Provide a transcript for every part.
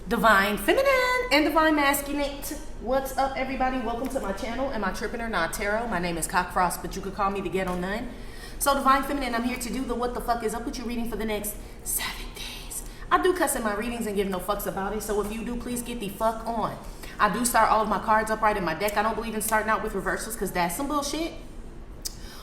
Divine Feminine and Divine Masculine. What's up, everybody? Welcome to my channel, Am I Trippin' or Not Tarot. My name is Cockfrost, but you could call me the Ghetto Nun. So Divine Feminine, I'm here to do the what the fuck is up with you reading for the next 7 days. I do cuss in my readings and give no fucks about it, so if you do, please get the fuck on. I do start all of my cards upright in my deck. I don't believe in starting out with reversals because that's some bullshit.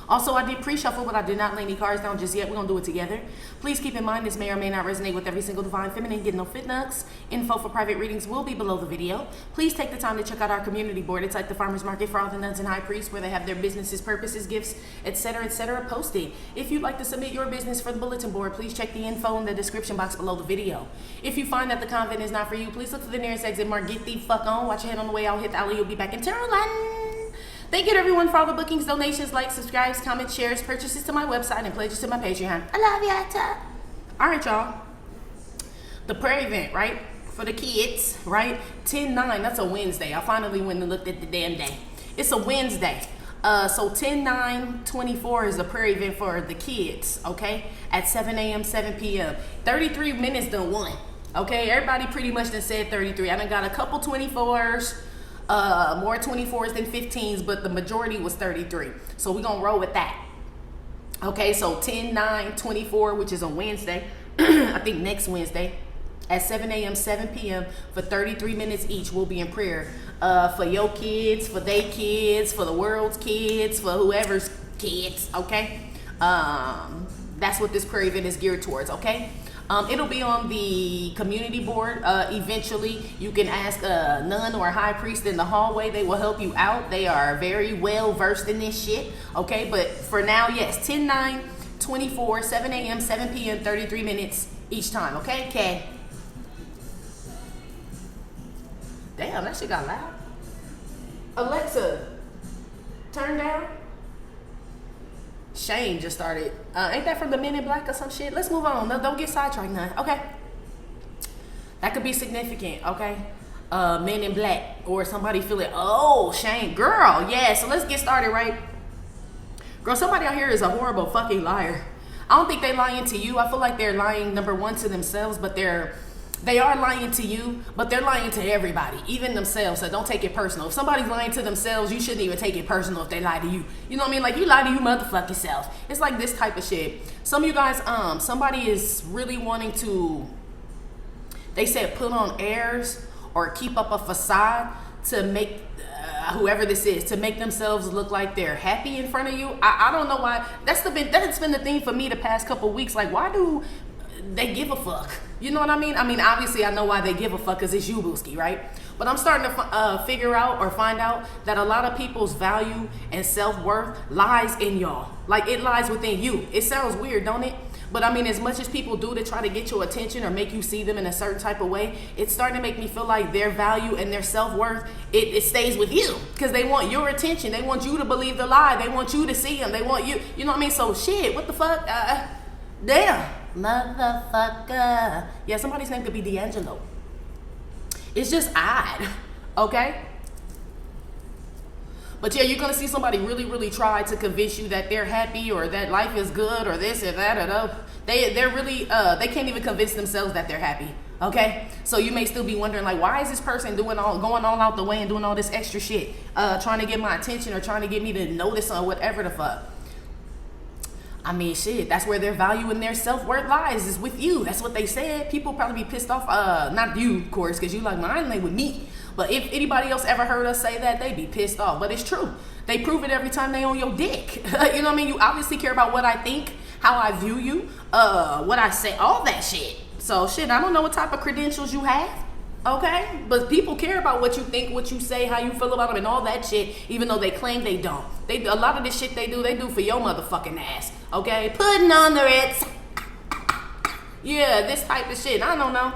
Also, I did pre-shuffle, but I did not lay any cards down just yet. We're going to do it together. Please keep in mind, this may or may not resonate with every single Divine Feminine. Get no fit nucks. Info for private readings will be below the video. Please take the time to check out our community board. It's like the farmer's market for all the nuns and high priests, where they have their businesses, purposes, gifts, etc., posted. If you'd like to submit your business for the bulletin board, please check the info in the description box below the video. If you find that the convent is not for you, please look for the nearest exit mark. Get the fuck on. Watch your head on the way out. Hit the alley. You'll be back in Tarot Land. Thank you to everyone for all the bookings, donations, likes, subscribes, comments, shares, purchases to my website, and pledges to my Patreon. I love y'all. All right, y'all. The prayer event, right? For the kids, right? 10/9, that's a Wednesday. I finally went and looked at the damn day. It's a Wednesday. So 10/9/24 is a prayer event for the kids, okay? At 7 a.m., 7 p.m. 33 minutes done won, okay? Everybody pretty much done said 33. I done got a couple 24s. More 24s than 15s, but the majority was 33. So we're gonna roll with that. Okay, so 10/9/24, which is on Wednesday, I think next Wednesday, at 7 a.m., 7 p.m. for 33 minutes each, we'll be in prayer. For your kids, for they kids, for the world's kids, for whoever's kids, okay? That's what this prayer event is geared towards, okay? It'll be on the community board. Eventually, you can ask a nun or a high priest in the hallway. They will help you out. They are very well versed in this shit. Okay, but for now, yes, 10/9/24, 7 a.m., 7 p.m., 33 minutes each time. Okay, okay. Damn, that shit got loud. Alexa, turn down. Shane just started. Ain't that from the Men in Black or some shit? Let's move on. No, don't get sidetracked now. Okay. That could be significant, okay? Men in Black. Or somebody feeling, oh, Shane. Girl, yeah. So let's get started, right? Girl, somebody out here is a horrible fucking liar. I don't think they're lying to you. I feel like they're lying, number one, to themselves, but they are lying to you, but they're lying to everybody, even themselves. So don't take it personal. If somebody's lying to themselves, you shouldn't even take it personal if they lie to you. You know what I mean? Like, you lie to you motherfucking self. It's like this type of shit. Some of you guys, somebody is really wanting to, they said, put on airs or keep up a facade to make whoever this is, to make themselves look like they're happy in front of you. I don't know why. That's been the thing for me the past couple weeks. Like, why do they give a fuck? You know what I mean? I mean, obviously I know why they give a fuck, because it's you, Booski, right? But I'm starting to figure out or find out that a lot of people's value and self-worth lies in y'all. Like, it lies within you. It sounds weird, don't it? But I mean, as much as people do to try to get your attention or make you see them in a certain type of way, it's starting to make me feel like their value and their self-worth, it stays with you, because they want your attention. They want you to believe the lie. They want you to see them. They want you, you know what I mean? So shit, what the fuck? Damn. Motherfucker. Yeah, somebody's name could be D'Angelo. It's just odd, okay? But yeah, you're gonna see somebody really, really try to convince you that they're happy or that life is good or this or that or that. They're really, they can't even convince themselves that they're happy, okay? So you may still be wondering, like, why is this person going all out the way and doing all this extra shit, trying to get my attention or trying to get me to notice or whatever the fuck? I mean, shit, that's where their value and their self-worth lies, is with you. That's what they said. People probably be pissed off, not you, of course, because you like, mine ain't with me. But if anybody else ever heard us say that, they'd be pissed off. But it's true. They prove it every time they on your dick. You know what I mean? You obviously care about what I think, how I view you, what I say, all that shit. So, shit, I don't know what type of credentials you have, okay? But people care about what you think, what you say, how you feel about them, and all that shit, even though they claim they don't. A lot of this shit they do for your motherfucking ass. Okay, putting on the Ritz. Yeah, this type of shit. I don't know.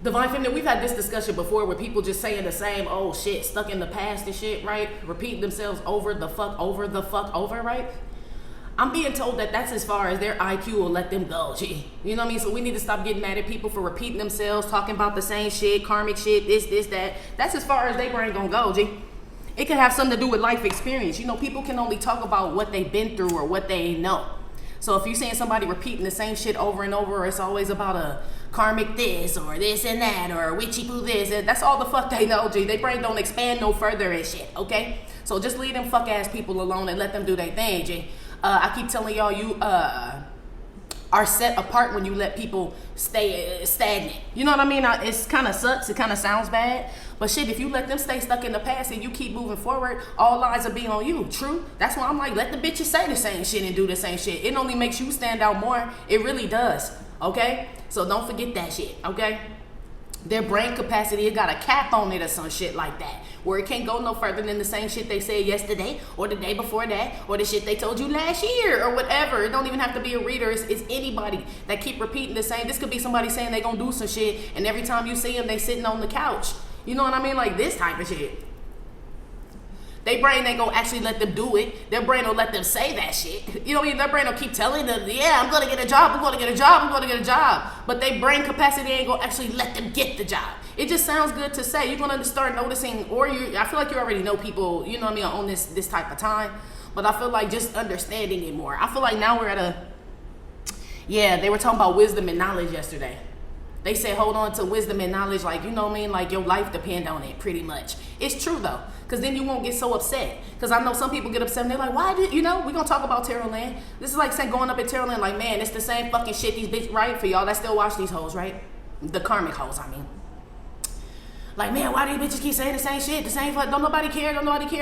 Divine Feminine, we've had this discussion before where people just saying the same old shit, stuck in the past and shit, right? Repeating themselves over, right? I'm being told that that's as far as their IQ will let them go, G. You know what I mean? So we need to stop getting mad at people for repeating themselves, talking about the same shit, karmic shit, this, that. That's as far as they brain gonna go, G. It can have something to do with life experience. You know, people can only talk about what they've been through or what they know. So if you're seeing somebody repeating the same shit over and over, or it's always about a karmic this or this and that or witchy poo this, that's all the fuck they know, G. They brain don't expand no further and shit, okay? So just leave them fuck ass people alone and let them do their thing, G. I keep telling y'all, you are set apart when you let people stay stagnant. You know what I mean? It's kind of sucks. It kind of sounds bad. But shit, if you let them stay stuck in the past and you keep moving forward, all eyes will be on you. True. That's why I'm like, let the bitches say the same shit and do the same shit. It only makes you stand out more. It really does. Okay? So don't forget that shit. Okay? Their brain capacity, it got a cap on it or some shit like that, where it can't go no further than the same shit they said yesterday or the day before that or the shit they told you last year or whatever. It don't even have to be a reader. It's anybody that keep repeating the same. This could be somebody saying they gonna do some shit, and every time you see them, they sitting on the couch. You know what I mean? Like this type of shit. Their brain ain't gonna actually let them do it. Their brain will let them say that shit. You know what I mean? Their brain will keep telling them, yeah, I'm gonna get a job, I'm gonna get a job, I'm gonna get a job. But their brain capacity ain't gonna actually let them get the job. It just sounds good to say. You're gonna start noticing, or I feel like you already know people, you know what I mean, on this type of time. But I feel like just understanding it more. I feel like now we're at they were talking about wisdom and knowledge yesterday. They said hold on to wisdom and knowledge, like, you know what I mean, like your life depend on it pretty much. It's true though, because then you won't get so upset. Because I know some people get upset and they're like, why did, you know, we're going to talk about Tarot Land. This is like saying going up in Tarot Land, like, man, it's the same fucking shit these bitches, right? For y'all that still watch these hoes, right? The karmic hoes, I mean. Like, man, why do these bitches keep saying the same shit? The same fuck, don't nobody care.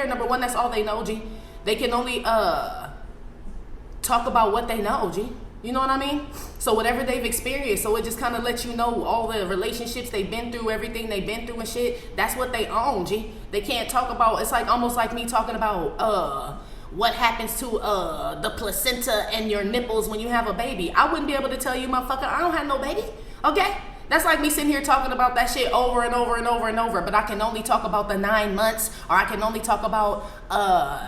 Number one, that's all they know, G. They can only talk about what they know, G. You know what I mean? So whatever they've experienced, so it just kind of lets you know all the relationships they've been through, everything they've been through and shit. That's what they own, G. They can't talk about, it's like almost like me talking about what happens to the placenta and your nipples when you have a baby. I wouldn't be able to tell you, motherfucker, I don't have no baby, okay? That's like me sitting here talking about that shit over and over and over and over, but I can only talk about the 9 months, or I can only talk about,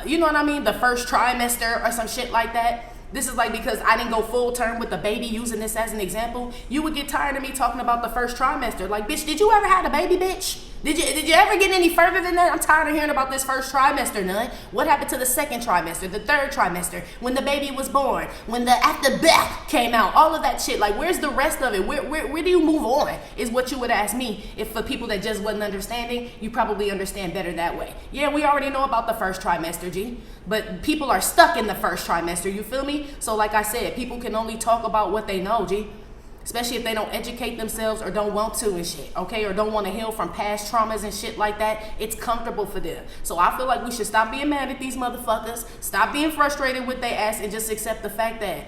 you know what I mean, the first trimester or some shit like that. This is like, because I didn't go full term with the baby, using this as an example, you would get tired of me talking about the first trimester. Like, bitch, did you ever have a baby, bitch? Did you ever get any further than that? I'm tired of hearing about this first trimester, none. What happened to the second trimester, the third trimester, when the baby was born, when the after birth came out, all of that shit? Like, where's the rest of it? Where do you move on, is what you would ask me. If for people that just wasn't understanding, you probably understand better that way. Yeah, we already know about the first trimester, G. But people are stuck in the first trimester, you feel me? So like I said, people can only talk about what they know, G. Especially if they don't educate themselves or don't want to and shit, okay? Or don't want to heal from past traumas and shit like that. It's comfortable for them. So I feel like we should stop being mad at these motherfuckers, stop being frustrated with their ass, and just accept the fact that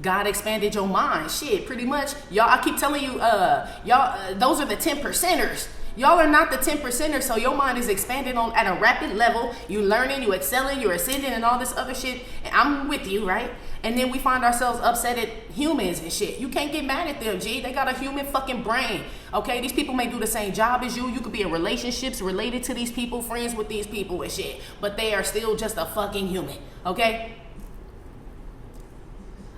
God expanded your mind. Shit, pretty much. Y'all, I keep telling you, those are the 10%ers. Y'all are not the 10%ers, so your mind is expanding on at a rapid level. You learning, you excelling, you're ascending, and all this other shit. And I'm with you, right? And then we find ourselves upset at humans and shit. You can't get mad at them, G. They got a human fucking brain, okay? These people may do the same job as you. You could be in relationships related to these people, friends with these people and shit. But they are still just a fucking human, okay?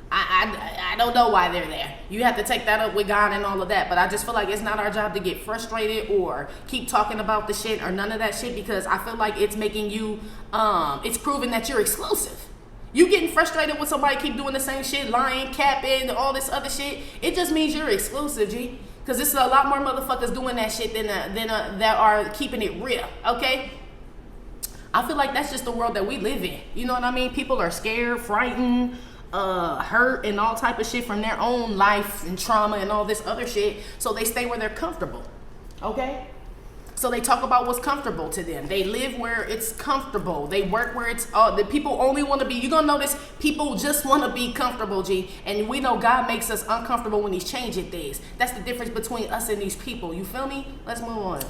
I don't know why they're there. You have to take that up with God and all of that. But I just feel like it's not our job to get frustrated or keep talking about the shit or none of that shit, because I feel like it's making you, it's proving that you're exclusive. You getting frustrated with somebody keep doing the same shit, lying, capping, all this other shit. It just means you're exclusive, G. Because there's a lot more motherfuckers doing that shit than that are keeping it real, okay? I feel like that's just the world that we live in. You know what I mean? People are scared, frightened, hurt, and all type of shit from their own life and trauma and all this other shit. So they stay where they're comfortable, okay? So they talk about what's comfortable to them. They live where it's comfortable. They work where it's, the people only want to be, you're going to notice people just want to be comfortable, G. And we know God makes us uncomfortable when he's changing things. That's the difference between us and these people. You feel me? Let's move on.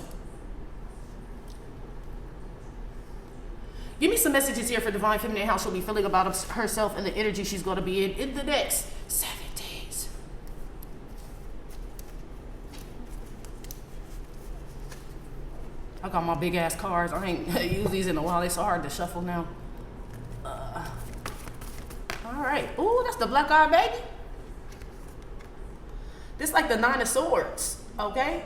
Give me some messages here for Divine Feminine, how she'll be feeling about herself and the energy she's going to be in the next 7 days. I got my big ass cards. I ain't used these in a while. It's so hard to shuffle now. All right. Ooh, that's the black eye baby. This like the 9 of Swords, okay?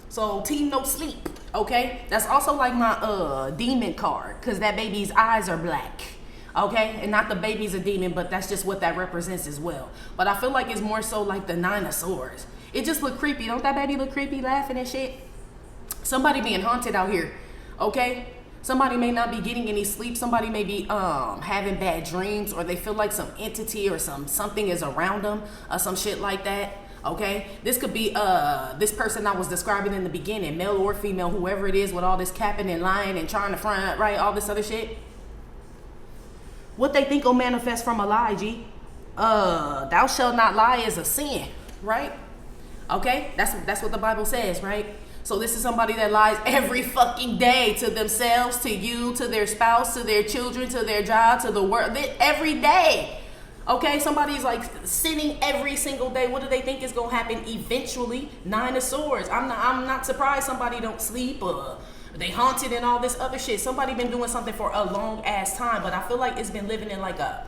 So team no sleep, okay? That's also like my demon card, because that baby's eyes are black. Okay, and not the baby's a demon, but that's just what that represents as well. But I feel like it's more so like the Nine of Swords. It just look creepy. Don't that baby look creepy laughing and shit? Somebody being haunted out here, okay? Somebody may not be getting any sleep. Somebody may be having bad dreams, or they feel like some entity or something is around them or some shit like that. Okay, this could be this person I was describing in the beginning, male or female, whoever it is, with all this capping and lying and trying to front, right, all this other shit. What they think will manifest from a lie, G. Thou shalt not lie is a sin, right? Okay, that's what the Bible says, right? So this is somebody that lies every fucking day to themselves, to you, to their spouse, to their children, to their job, to the world, every day. Okay, somebody's like sinning every single day. What do they think is gonna happen eventually? Nine of Swords. I'm not surprised somebody don't sleep or they haunted and all this other shit. Somebody been doing something for a long ass time, but I feel like it's been living in like a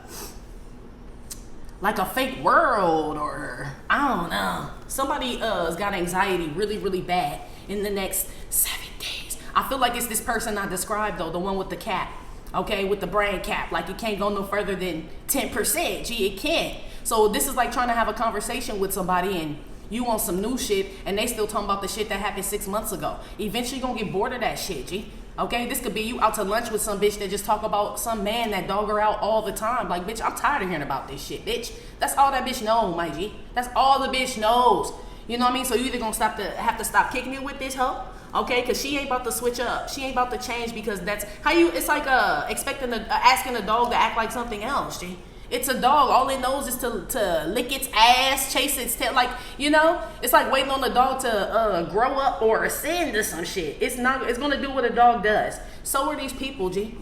fake world, or I don't know. Somebody has got anxiety really, really bad in the next 7 days. I feel like it's this person I described though, the one with the cap. Okay, with the brain cap, like it can't go no further than 10%. Gee, it can't. So this is like trying to have a conversation with somebody and you want some new shit and they still talking about the shit that happened 6 months ago. Eventually you're gonna get bored of that shit, G. Okay, this could be you out to lunch with some bitch that just talk about some man that dog her out all the time. Like, bitch, I'm tired of hearing about this shit, bitch. That's all that bitch knows, my G. That's all the bitch knows. You know what I mean? So you either gonna have to stop kicking it with this hoe, okay? Because she ain't about to switch up. She ain't about to change, because that's how you. It's like asking a dog to act like something else, G. It's a dog. All it knows is to lick its ass, chase its tail. Like, you know, it's like waiting on the dog to grow up or ascend or some shit. It's gonna do what a dog does. So are these people, G.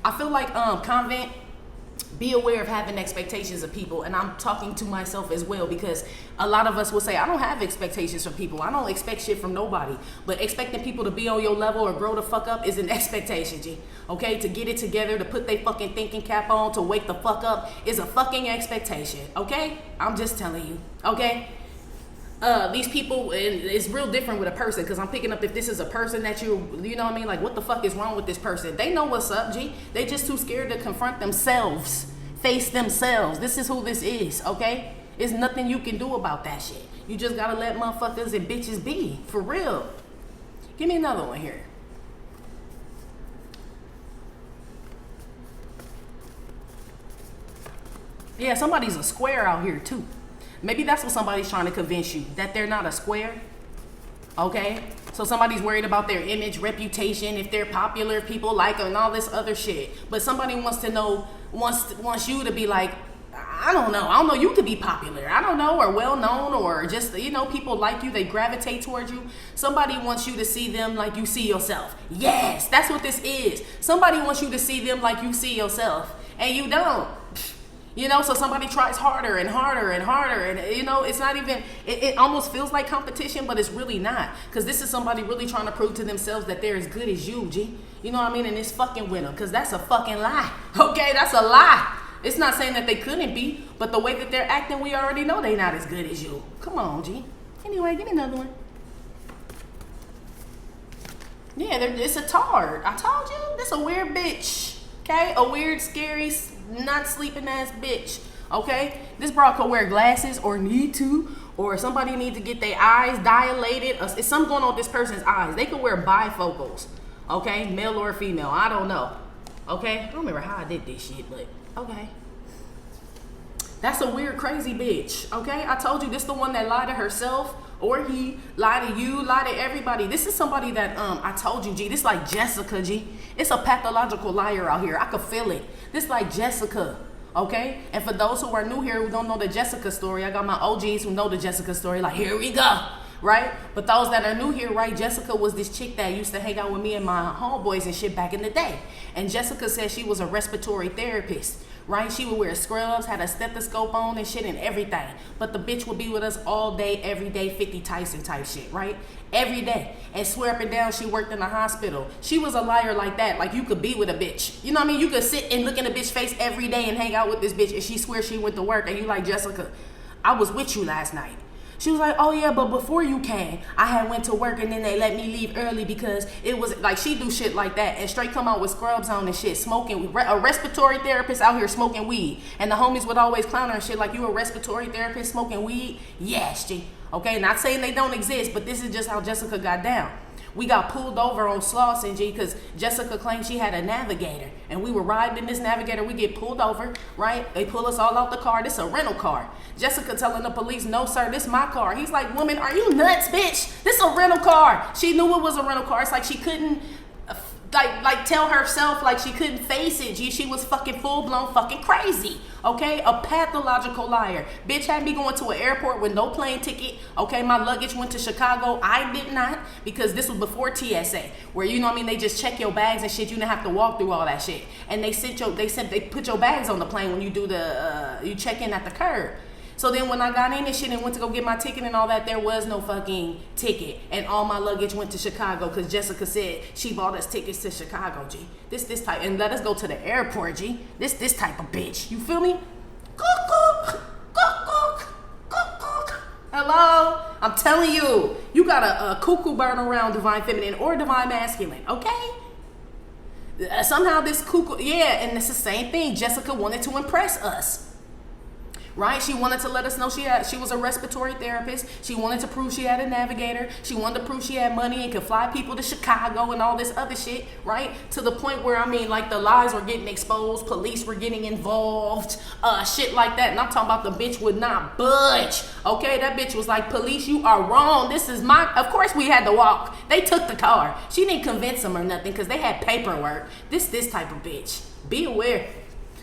I feel like Convent. Be aware of having expectations of people, and I'm talking to myself as well, because a lot of us will say, I don't have expectations from people. I don't expect shit from nobody. But expecting people to be on your level or grow the fuck up is an expectation, G. Okay, to get it together, to put their fucking thinking cap on, to wake the fuck up is a fucking expectation. Okay, I'm just telling you. Okay. These people, it's real different with a person, because I'm picking up if this is a person that you know what I mean, like what the fuck is wrong with this person? They know what's up, G. They just too scared to confront themselves, face themselves. This is who this is, okay? There's nothing you can do about that shit. You just gotta let motherfuckers and bitches be, for real. Give me another one here. Yeah, somebody's a square out here too. Maybe that's what somebody's trying to convince you, that they're not a square. Okay? So somebody's worried about their image, reputation, if they're popular, if people like them, and all this other shit. But somebody wants to know, wants you to be like, I don't know, you could be popular, I don't know, or well known, or just, you know, people like you, they gravitate towards you. Somebody wants you to see them like you see yourself. Yes, that's what this is. Somebody wants you to see them like you see yourself, and you don't. You know, so somebody tries harder and harder and harder, and you know, it's not even, it almost feels like competition, but it's really not, because this is somebody really trying to prove to themselves that they're as good as you, G. You know what I mean? And it's fucking with them, because that's a fucking lie. Okay, that's a lie. It's not saying that they couldn't be, but the way that they're acting, we already know they're not as good as you. Come on, G. Anyway, give me another one. Yeah, it's a tard. I told you, this a weird bitch. Okay, a weird, scary, not sleeping ass bitch. Okay, this bra could wear glasses or need to, or somebody need to get their eyes dilated. It's something going on with this person's eyes. They could wear bifocals. Okay, male or female, I don't know. Okay, I don't remember how I did this shit, but okay. That's a weird, crazy bitch. Okay, I told you, this the one that lied to herself, or he lied to you, lied to everybody. This is somebody that I told you, G. This like Jessica, G. It's a pathological liar out here. I could feel it. This like Jessica, okay? And for those who are new here who don't know the Jessica story, I got my OGs who know the Jessica story. Like, here we go, right? But those that are new here, right? Jessica was this chick that used to hang out with me and my homeboys and shit back in the day. And Jessica said she was a respiratory therapist. Right? She would wear scrubs, had a stethoscope on and shit and everything. But the bitch would be with us all day, every day, 50 Tyson type shit, right? Every day. And swear up and down she worked in the hospital. She was a liar like that. Like, you could be with a bitch. You know what I mean? You could sit and look in a bitch's face every day and hang out with this bitch, and she swears she went to work, and you like, Jessica, I was with you last night. She was like, oh yeah, but before you came, I had went to work and then they let me leave early because it was like, she do shit like that and straight come out with scrubs on and shit, smoking, a respiratory therapist out here smoking weed. And the homies would always clown her and shit like, you a respiratory therapist smoking weed? Yes, G. Okay, not saying they don't exist, but this is just how Jessica got down. We got pulled over on Slauson, G, because Jessica claimed she had a navigator. And we were riding in this navigator. We get pulled over, right? They pull us all out the car. This is a rental car. Jessica telling the police, no, sir, this is my car. He's like, woman, are you nuts, bitch? This is a rental car. She knew it was a rental car. It's like she couldn't, like tell herself like she couldn't face it, G. She was fucking full-blown fucking crazy, okay? A pathological liar. Bitch had me going to an airport with no plane ticket, okay? My luggage went to Chicago. I did not, because this was before TSA, where, you know what I mean, they just check your bags and shit. You didn't have to walk through all that shit. And they put your bags on the plane when you do you check in at the curb. So then when I got in and shit and went to go get my ticket and all that, there was no fucking ticket. And all my luggage went to Chicago because Jessica said she bought us tickets to Chicago, G. This type, and let us go to the airport, G. This type of bitch. You feel me? Hello? I'm telling you, you got a cuckoo bird around divine feminine or divine masculine, okay? Somehow this cuckoo, yeah, and it's the same thing. Jessica wanted to impress us. Right? She wanted to let us know she was a respiratory therapist. She wanted to prove she had a navigator. She wanted to prove she had money and could fly people to Chicago and all this other shit, right? To the point where, I mean, like, the lies were getting exposed, police were getting involved, shit like that. And I'm talking about the bitch would not budge, okay? That bitch was like, police, you are wrong. This is my, of course we had to walk. They took the car. She didn't convince them or nothing because they had paperwork. This type of bitch. Be aware.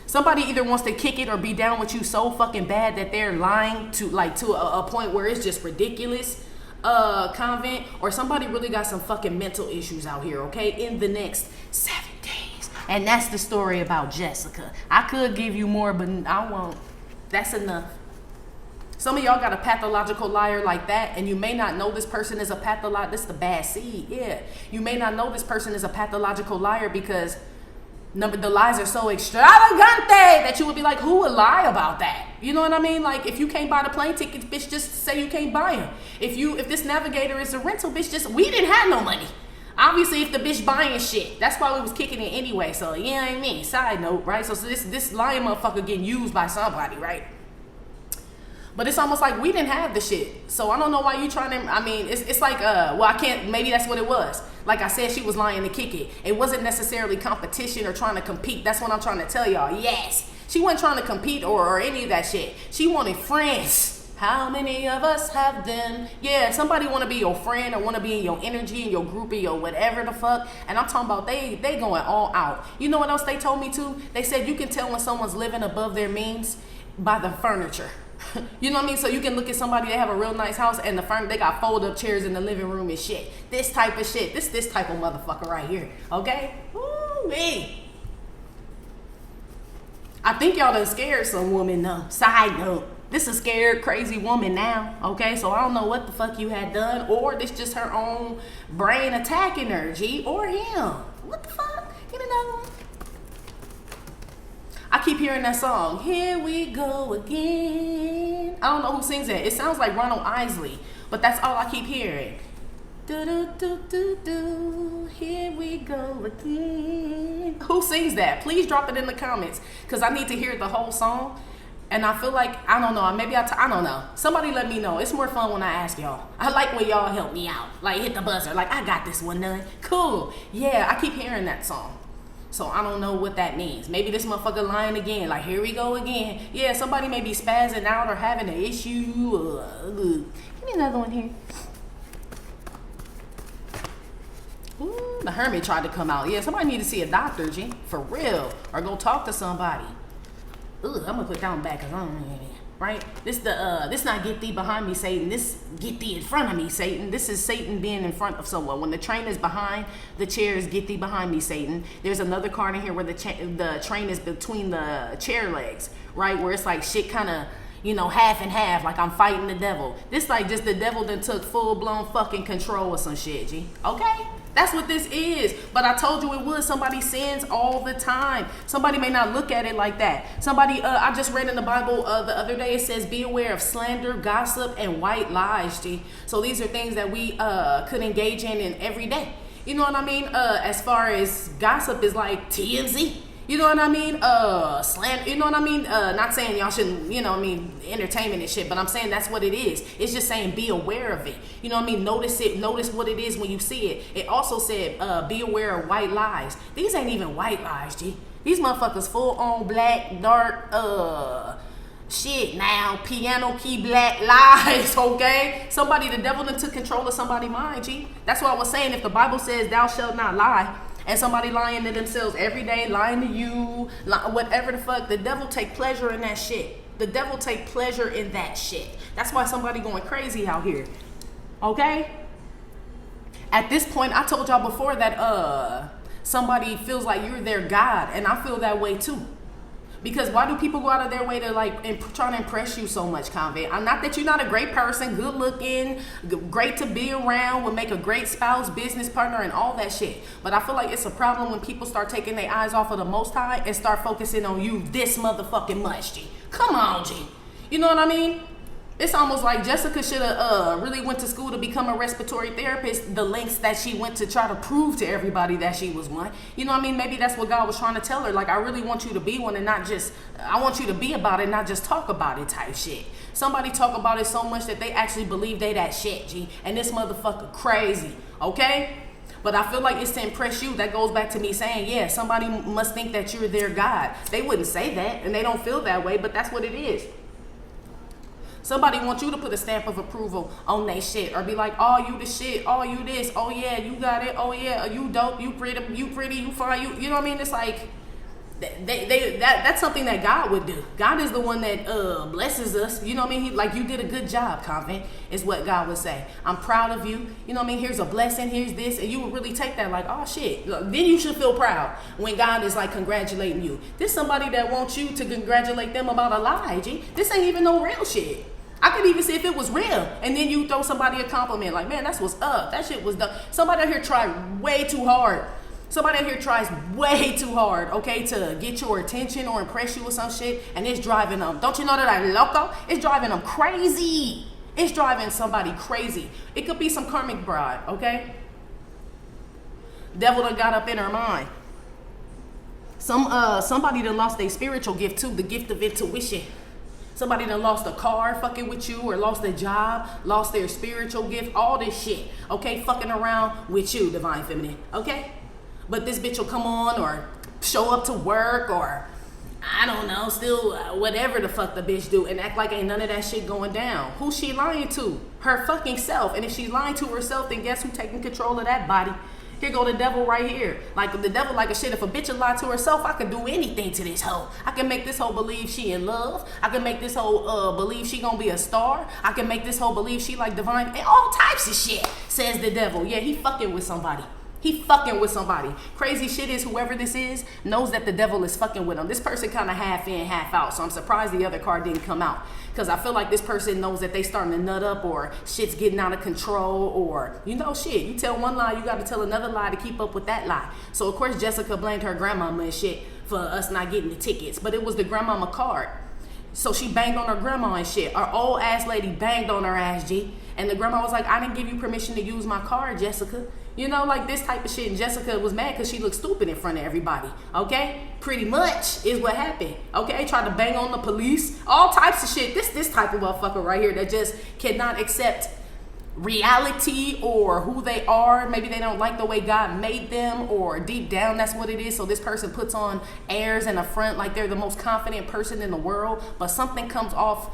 Somebody either wants to kick it or be down with you so fucking bad that they're lying to a point where it's just ridiculous, Convent, or somebody really got some fucking mental issues out here, okay, in the next 7 days. And that's the story about Jessica. I could give you more, but I won't. That's enough. Some of y'all got a pathological liar like that, and you may not know this person is a this is the bad seed, yeah. You may not know this person is a pathological liar because the lies are so extravagante that you would be like, who would lie about that? You know what I mean? Like, if you can't buy the plane tickets, bitch, just say you can't buy them. If this navigator is a rental, bitch, we didn't have no money. Obviously, if the bitch buying shit, that's why we was kicking it anyway. So, you know what I mean? Side note, right? So this lying motherfucker getting used by somebody, right? But it's almost like we didn't have the shit. So I don't know why you trying to, I mean, it's like, well, I can't, maybe that's what it was. Like I said, she was lying to kick it. It wasn't necessarily competition or trying to compete. That's what I'm trying to tell y'all. Yes. She wasn't trying to compete or any of that shit. She wanted friends. How many of us have them? Yeah, somebody want to be your friend or want to be in your energy, in your groupie or whatever the fuck. And I'm talking about they going all out. You know what else they told me too? They said you can tell when someone's living above their means by the furniture. You know what I mean? So you can look at somebody, they have a real nice house and they got fold-up chairs in the living room and shit. This type of shit. This type of motherfucker right here. Okay? Woo-wee. I think y'all done scared some woman though. Side note. This is a scared, crazy woman now. Okay? So I don't know what the fuck you had done, or this just her own brain attacking her, G, or him. What the fuck? Give me another one. I keep hearing that song, Here We Go Again. I don't know who sings that. It sounds like Ronald Isley, but that's all I keep hearing. Do, do, do, do, do. Here we go again. Who sings that? Please drop it in the comments because I need to hear the whole song. And I feel like, I don't know, maybe I don't know. Somebody let me know. It's more fun when I ask y'all. I like when y'all help me out. Like, hit the buzzer. Like, I got this one done. Cool. Yeah, I keep hearing that song. So I don't know what that means. Maybe this motherfucker lying again. Like, here we go again. Yeah, somebody may be spazzing out or having an issue. Give me another one here. Ooh, the hermit tried to come out. Yeah, somebody need to see a doctor, G. For real. Or go talk to somebody. Ugh, I'm gonna put that one back because I don't know. Right? This not get thee behind me, Satan. This get thee in front of me, Satan. This is Satan being in front of someone. When the train is behind the chairs, get thee behind me, Satan. There's another card in here where the train is between the chair legs, right? Where it's like shit kind of, you know, half and half, like I'm fighting the devil. This like just the devil done took full-blown fucking control of some shit, G. Okay? That's what this is. But I told you it was. Somebody sins all the time. Somebody may not look at it like that. Somebody, I just read in the Bible the other day, it says, be aware of slander, gossip, and white lies, G. So these are things that we could engage in every day. You know what I mean? As far as gossip is like TMZ. You know what I mean? Slander, you know what I mean? Not saying y'all shouldn't, you know what I mean, entertainment and shit, but I'm saying that's what it is. It's just saying be aware of it. You know what I mean? Notice it, notice what it is when you see it. It also said be aware of white lies. These ain't even white lies, G. These motherfuckers full on black, dark, shit now, piano key black lies, okay? Somebody, the devil done took control of somebody's mind, G. That's what I was saying. If the Bible says thou shalt not lie, and somebody lying to themselves every day, lying to you, whatever the fuck, the devil take pleasure in that shit. The devil take pleasure in that shit. That's why somebody going crazy out here, okay? At this point, I told y'all before that somebody feels like you're their God, and I feel that way too. Because why do people go out of their way to like try to impress you so much, Convent? I'm not that you're not a great person, good looking, great to be around, would make a great spouse, business partner, and all that shit. But I feel like it's a problem when people start taking their eyes off of the Most High and start focusing on you this motherfucking much, G. Come on, G. You know what I mean? It's almost like Jessica should have really went to school to become a respiratory therapist, the lengths that she went to try to prove to everybody that she was one. You know what I mean? Maybe that's what God was trying to tell her. Like, I really want you to be one and not just, I want you to be about it, not just talk about it type shit. Somebody talk about it so much that they actually believe they that shit, G. And this motherfucker crazy, okay? But I feel like it's to impress you. That goes back to me saying, yeah, somebody must think that you're their God. They wouldn't say that, and they don't feel that way, but that's what it is. Somebody wants you to put a stamp of approval on they shit, or be like, oh, you the shit, oh, you this, oh yeah, you got it, oh yeah, you dope, you pretty, you fine, you know what I mean? It's like that's something that God would do. God is the one that blesses us. You know what I mean? He, like, you did a good job, Convent, is what God would say. I'm proud of you. You know what I mean? Here's a blessing, here's this, and you would really take that like, oh shit. Then you should feel proud when God is like congratulating you. This somebody that wants you to congratulate them about a lie, G. This ain't even no real shit. I could even see if it was real, and then you throw somebody a compliment like, man, that's what's up. That shit was done. Somebody out here tried way too hard. Somebody out here tries way too hard, okay, to get your attention or impress you with some shit, and it's driving them. Don't you know that I'm loco? It's driving them crazy. It's driving somebody crazy. It could be some karmic bride, okay? Devil done got up in her mind. Somebody done lost their spiritual gift too, the gift of intuition. Somebody done lost a car fucking with you, or lost a job, lost their spiritual gift, all this shit, okay, fucking around with you, Divine Feminine, okay? But this bitch will come on or show up to work, or I don't know, still whatever the fuck the bitch do, and act like ain't none of that shit going down. Who's she lying to? Her fucking self. And if she's lying to herself, then guess who taking control of that body? Here go the devil right here. Like the devil like a shit. If a bitch lie to herself, I can do anything to this hoe. I can make this hoe believe she in love. I can make this hoe believe she gonna be a star. I can make this hoe believe she like divine, and all types of shit, says the devil. Yeah, he fucking with somebody. He fucking with somebody. Crazy shit is whoever this is knows that the devil is fucking with them. This person kind of half in, half out. So I'm surprised the other card didn't come out. Because I feel like this person knows that they starting to nut up, or shit's getting out of control, or, you know, shit. You tell one lie, you got to tell another lie to keep up with that lie. So, of course, Jessica blamed her grandmama and shit for us not getting the tickets. But it was the grandmama card. So she banged on her grandma and shit. Our old ass lady banged on her ass, G. And the grandma was like, I didn't give you permission to use my card, Jessica. You know, like this type of shit. And Jessica was mad because she looked stupid in front of everybody. Okay? Pretty much is what happened. Okay? Tried to bang on the police. All types of shit. This type of motherfucker right here that just cannot accept reality or who they are. Maybe they don't like the way God made them, or deep down that's what it is. So this person puts on airs and a front like they're the most confident person in the world, but something comes off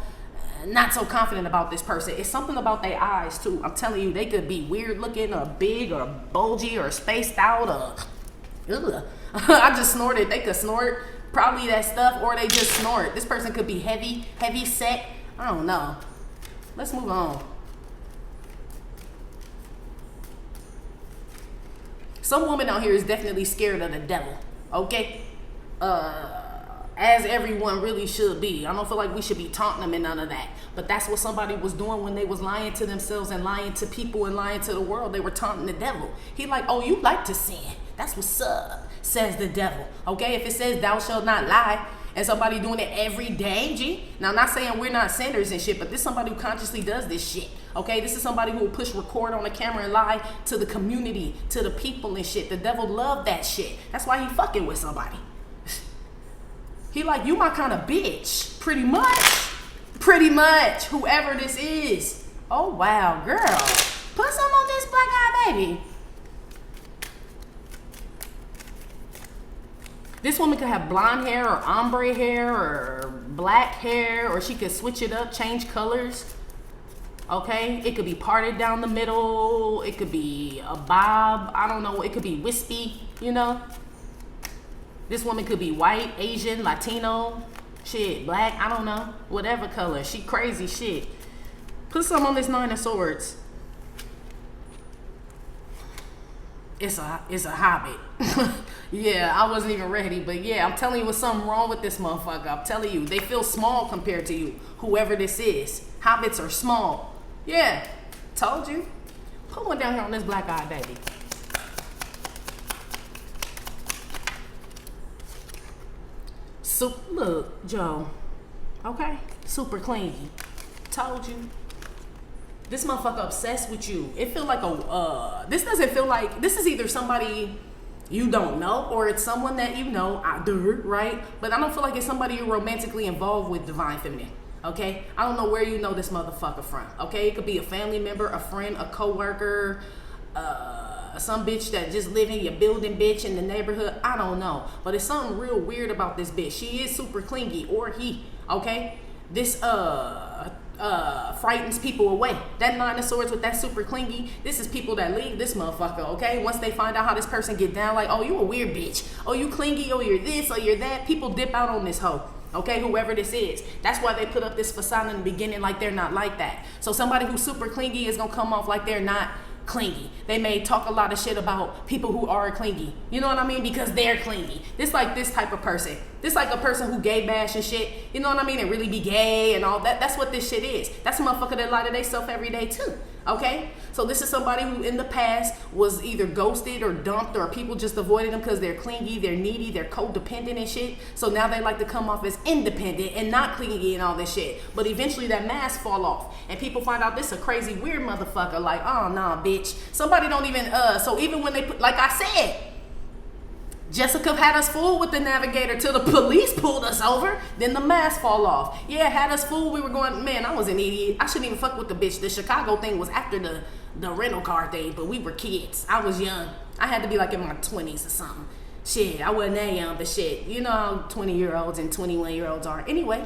not so confident about this person. It's something about their eyes too. I'm telling you, they could be weird looking, or big, or bulgy, or spaced out, or ugh. I just snorted. They could snort probably that stuff, or they just snort. This person could be heavy set. I don't know. Let's move on. Some woman out here is definitely scared of the devil, okay? as everyone really should be. I don't feel like we should be taunting them and none of that. But that's what somebody was doing when they was lying to themselves and lying to people and lying to the world. They were taunting the devil. He like, oh, you like to sin. That's what's up, says the devil. Okay, if it says thou shalt not lie, and somebody doing it every day, G. Now, I'm not saying we're not sinners and shit, but this is somebody who consciously does this shit. Okay, this is somebody who will push record on the camera and lie to the community, to the people and shit. The devil love that shit. That's why he fucking with somebody. He like, you my kind of bitch. Pretty much. Pretty much. Whoever this is. Oh, wow, girl. Put some on this black-eyed baby. This woman could have blonde hair or ombre hair or black hair, or she could switch it up, change colors. Okay? It could be parted down the middle. It could be a bob. I don't know. It could be wispy, you know? This woman could be white, Asian, Latino, shit, black, I don't know. Whatever color. She crazy shit. Put some on this Nine of Swords. It's a hobbit. Yeah, I wasn't even ready, but yeah, I'm telling you what's something wrong with this motherfucker. I'm telling you, they feel small compared to you, whoever this is. Hobbits are small. Yeah, told you. Put one down here on this black-eyed baby. So, look, Joe, okay? Super clingy. Told you. This motherfucker obsessed with you. It feel like this doesn't feel like, this is either somebody you don't know or it's someone that you know, right? But I don't feel like it's somebody you're romantically involved with, Divine Feminine, okay? I don't know where you know this motherfucker from, okay? It could be a family member, a friend, a coworker, some bitch that just live in your building, bitch, in the neighborhood. I don't know. But it's something real weird about this bitch. She is super clingy, or he, okay? This, frightens people away. That Nine of Swords with that super clingy, this is people that leave this motherfucker, okay? Once they find out how this person get down, like, oh, you a weird bitch. Oh, you clingy. Oh, you're this. Oh, you're that. People dip out on this hoe. Okay, whoever this is. That's why they put up this facade in the beginning like they're not like that. So somebody who's super clingy is going to come off like they're not clingy. They may talk a lot of shit about people who are clingy. You know what I mean? Because they're clingy. This like this type of person. This like a person who gay bash and shit. You know what I mean? And really be gay and all that. That's what this shit is. That's a motherfucker that lie to themselves every day too. Okay? So this is somebody who in the past was either ghosted or dumped, or people just avoided them because they're clingy, they're needy, they're codependent and shit. So now they like to come off as independent and not clingy and all this shit. But eventually that mask fall off and people find out this a crazy weird motherfucker. Like, oh nah, bitch. Somebody don't even so even when they put, like I said, Jessica had us fooled with the navigator till the police pulled us over. Then the mask fall off. Yeah, had us fooled. We were going, man, I was an idiot. I shouldn't even fuck with the bitch. The Chicago thing was after the rental car thing, but we were kids. I was young. I had to be like in my 20s or something. Shit, I wasn't that young, but shit, you know how 20-year-olds and 21-year-olds are. Anyway,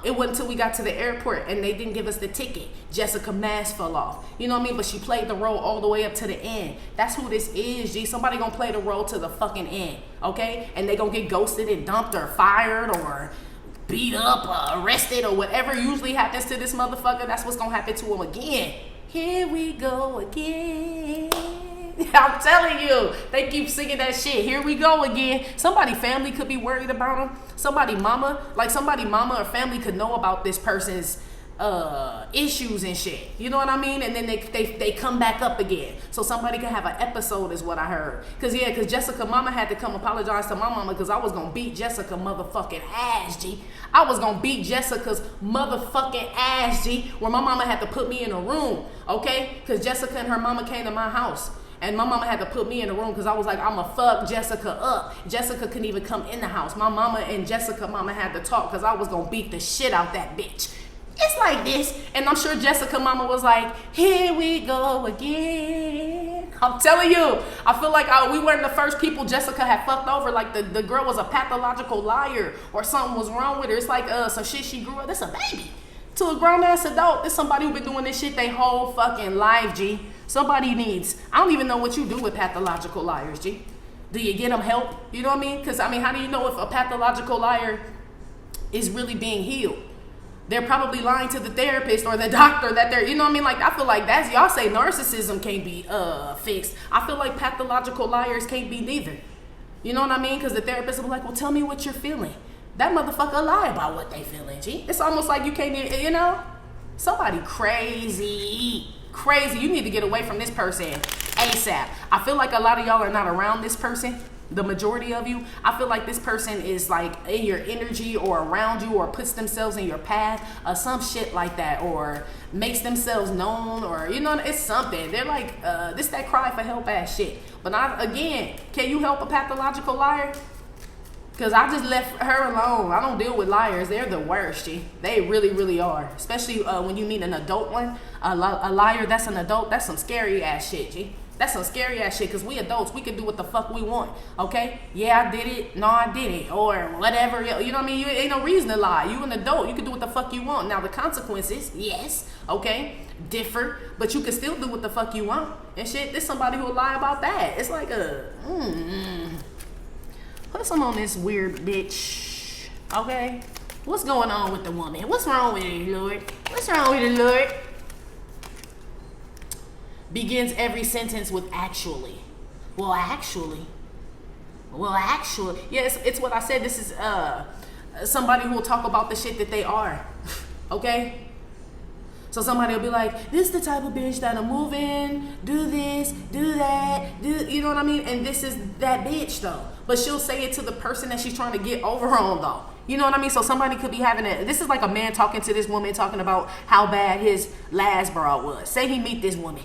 it wasn't until we got to the airport and they didn't give us the ticket. Jessica mask fell off. You know what I mean? But she played the role all the way up to the end. That's who this is, G. Somebody gonna play the role to the fucking end, okay? And they gonna get ghosted and dumped or fired or beat up or arrested or whatever usually happens to this motherfucker. That's what's gonna happen to him again. Here we go again. I'm telling you, they keep singing that shit. Here we go again. Somebody family could be worried about them. Somebody mama or family could know about this person's issues and shit. You know what I mean? And then they come back up again. So somebody could have an episode is what I heard. Cause Jessica mama had to come apologize to my mama because I was gonna beat Jessica motherfucking ass, G. I was gonna beat Jessica's motherfucking ass, G. Where my mama had to put me in a room, okay? Cause Jessica and her mama came to my house. And my mama had to put me in the room because I was like, I'ma fuck Jessica up. Jessica couldn't even come in the house. My mama and Jessica mama had to talk because I was gonna beat the shit out that bitch. It's like this. And I'm sure Jessica mama was like, here we go again. I'm telling you, I feel like we weren't the first people Jessica had fucked over. Like the girl was a pathological liar or something was wrong with her. It's like some shit she grew up. This a baby. To a grown ass adult, it's somebody who been doing this shit their whole fucking life, G. Somebody needs, I don't even know what you do with pathological liars, G. Do you get them help? You know what I mean? Because, I mean, how do you know if a pathological liar is really being healed? They're probably lying to the therapist or the doctor that they're, you know what I mean? Like, I feel like that's, y'all say narcissism can't be fixed. I feel like pathological liars can't be neither. You know what I mean? Because the therapist will be like, well, tell me what you're feeling. that motherfucker lie about what they feeling, G. It's almost like you can't even, you know, somebody crazy. You need to get away from this person ASAP. I feel like a lot of y'all are not around this person. The majority of you, I feel like this person is like in your energy or around you or puts themselves in your path or some shit like that, or makes themselves known, or you know, it's something. They're like this that cry for help ass shit. But again, can you help a pathological liar? Because I just left her alone. I don't deal with liars. They're the worst, G. They really, really are. Especially when you meet an adult one. A liar that's an adult, that's some scary ass shit, G. That's some scary ass shit, because we adults, we can do what the fuck we want, okay? Yeah, I did it. No, I didn't. Or whatever. You know what I mean? You ain't no reason to lie. You an adult. You can do what the fuck you want. Now, the consequences, yes, okay, differ. But you can still do what the fuck you want. And shit, there's somebody who'll lie about that. It's like put some on this weird bitch, okay? What's going on with the woman? What's wrong with it, Lord? What's wrong with it, Lord? Begins every sentence with actually. Well, actually. Yes, it's what I said. This is somebody who will talk about the shit that they are. Okay? So somebody will be like, this is the type of bitch that'll move in, do this, do that, you know what I mean? And this is that bitch though. But she'll say it to the person that she's trying to get over on though. You know what I mean? So somebody could be having this is like a man talking to this woman, talking about how bad his last broad was. Say he meet this woman.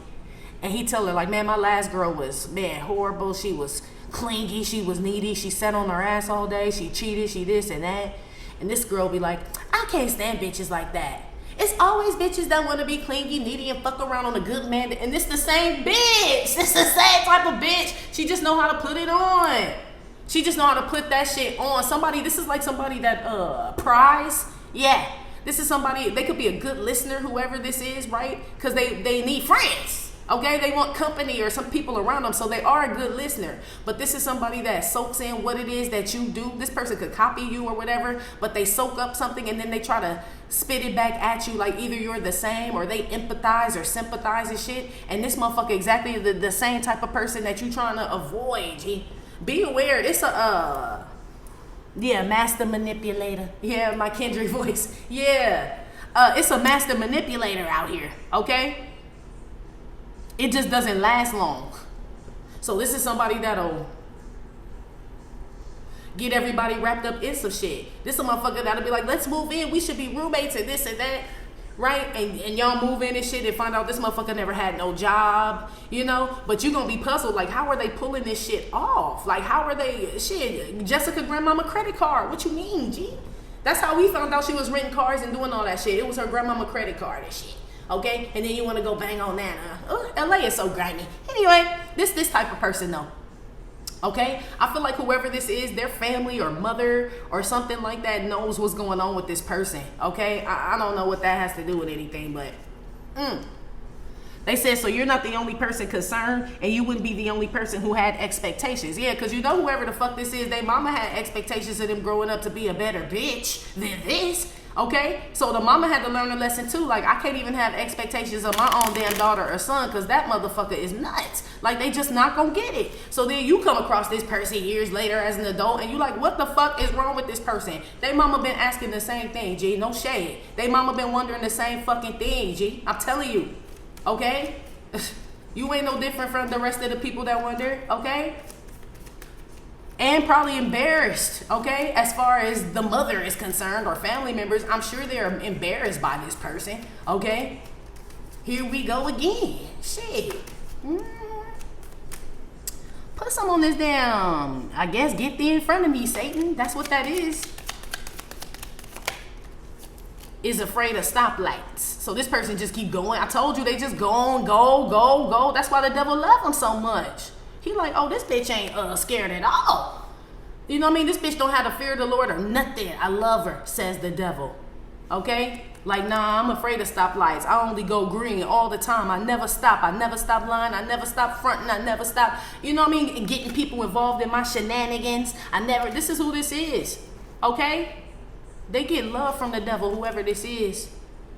And he tell her, like, man, my last girl was, man, horrible. She was clingy. She was needy. She sat on her ass all day. She cheated. She this and that. And this girl be like, I can't stand bitches like that. It's always bitches that want to be clingy, needy, and fuck around on a good man. And this the same bitch. This the same type of bitch. She just know how to put it on. She just know how to put that shit on. This is like somebody that, prize. Yeah. This is somebody, they could be a good listener, whoever this is, right? Because they need friends. Okay, they want company or some people around them, so they are a good listener. But this is somebody that soaks in what it is that you do. This person could copy you or whatever, but they soak up something and then they try to spit it back at you like either you're the same or they empathize or sympathize and shit. And this motherfucker exactly the same type of person that you trying to avoid. Be aware, it's a master manipulator. Yeah, my Kendrick voice. Yeah, it's a master manipulator out here. Okay. It just doesn't last long. So this is somebody that'll get everybody wrapped up in some shit. This is a motherfucker that'll be like, let's move in. We should be roommates and this and that. Right? And y'all move in and shit and find out this motherfucker never had no job, you know? But you're going to be puzzled. Like, how are they pulling this shit off? Like, how are they, shit, Jessica grandmama credit card. What you mean, G? That's how we found out she was renting cars and doing all that shit. It was her grandmama credit card and shit. Okay, and then you want to go bang on that. LA is so grimy. Anyway, this type of person though. Okay, I feel like whoever this is, their family or mother or something like that knows what's going on with this person. Okay, I don't know what that has to do with anything, but they said, so you're not the only person concerned, and you wouldn't be the only person who had expectations. Yeah, because you know whoever the fuck this is, they mama had expectations of them growing up to be a better bitch than this. Okay, so the mama had to learn a lesson too. Like, I can't even have expectations of my own damn daughter or son, because that motherfucker is nuts. Like, they just not gonna get it. So then you come across this person years later as an adult and you like, what the fuck is wrong with this person? They mama been asking the same thing, G. No shade. They mama been wondering the same fucking thing, G. I'm telling you. Okay, you ain't no different from the rest of the people that wonder. Okay, and probably embarrassed, okay, as far as the mother is concerned or family members. I'm sure they're embarrassed by this person. Okay, here we go again. Shit. Put some on this damn, I guess, get thee in front of me, Satan. That's what that is afraid of stoplights. So this person just keep going. I told you, they just go. That's why the devil love them so much. He like, oh, this bitch ain't scared at all. You know what I mean? This bitch don't have the fear of the Lord or nothing. I love her, says the devil. Okay? Like, nah, I'm afraid of stoplights. I only go green all the time. I never stop. I never stop lying. I never stop fronting. I never stop, you know what I mean, getting people involved in my shenanigans. This is who this is. Okay? They get love from the devil, whoever this is.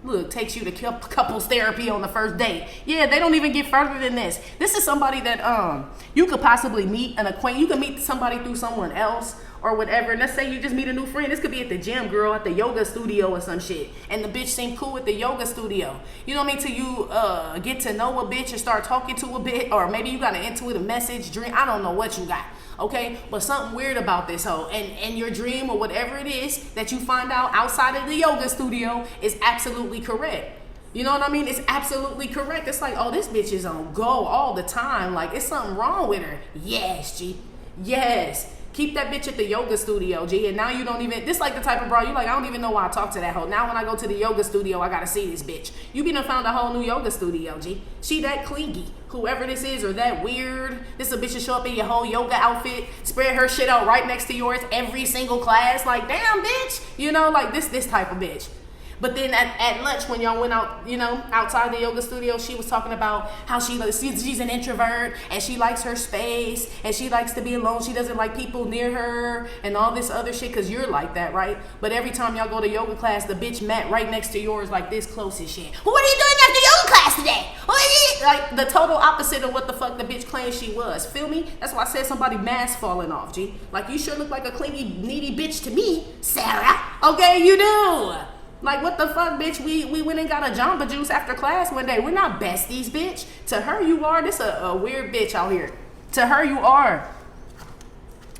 Look, takes you to couples therapy on the first date. Yeah, they don't even get further than this. This is somebody that you could possibly meet an acquaintance. You could meet somebody through someone else or whatever. And let's say you just meet a new friend. This could be at the gym, girl, at the yoga studio or some shit. And the bitch seemed cool at the yoga studio. You know what I mean? Till you get to know a bitch and start talking to a bit, or maybe you got an intuitive message, dream. I don't know what you got. Okay, but something weird about this hoe, and your dream or whatever it is that you find out outside of the yoga studio is absolutely correct. You know what I mean? It's absolutely correct. It's like, oh, this bitch is on go all the time. Like, it's something wrong with her. Yes, G. Yes. Keep that bitch at the yoga studio, G. And now you don't even, this like the type of bro, you like, I don't even know why I talk to that hoe. Now when I go to the yoga studio, I gotta see this bitch. You been done found a whole new yoga studio, G. She that clingy. Whoever this is, or that weird, this a bitch to show up in your whole yoga outfit, spread her shit out right next to yours every single class. Like, damn, bitch. You know, like this type of bitch. But then at lunch, when y'all went out, you know, outside the yoga studio, she was talking about how she's an introvert and she likes her space and she likes to be alone. She doesn't like people near her and all this other shit, because you're like that, right? But every time y'all go to yoga class, the bitch met right next to yours like this close as shit. Well, what are you doing after yoga class today? Like the total opposite of what the fuck the bitch claimed she was. Feel me? That's why I said somebody mask falling off, G. Like, you sure look like a clingy, needy bitch to me, Sarah. Okay, you do. Like, what the fuck, bitch? We went and got a Jamba Juice after class one day. We're not besties, bitch. To her, you are. This a weird bitch out here. To her, you are.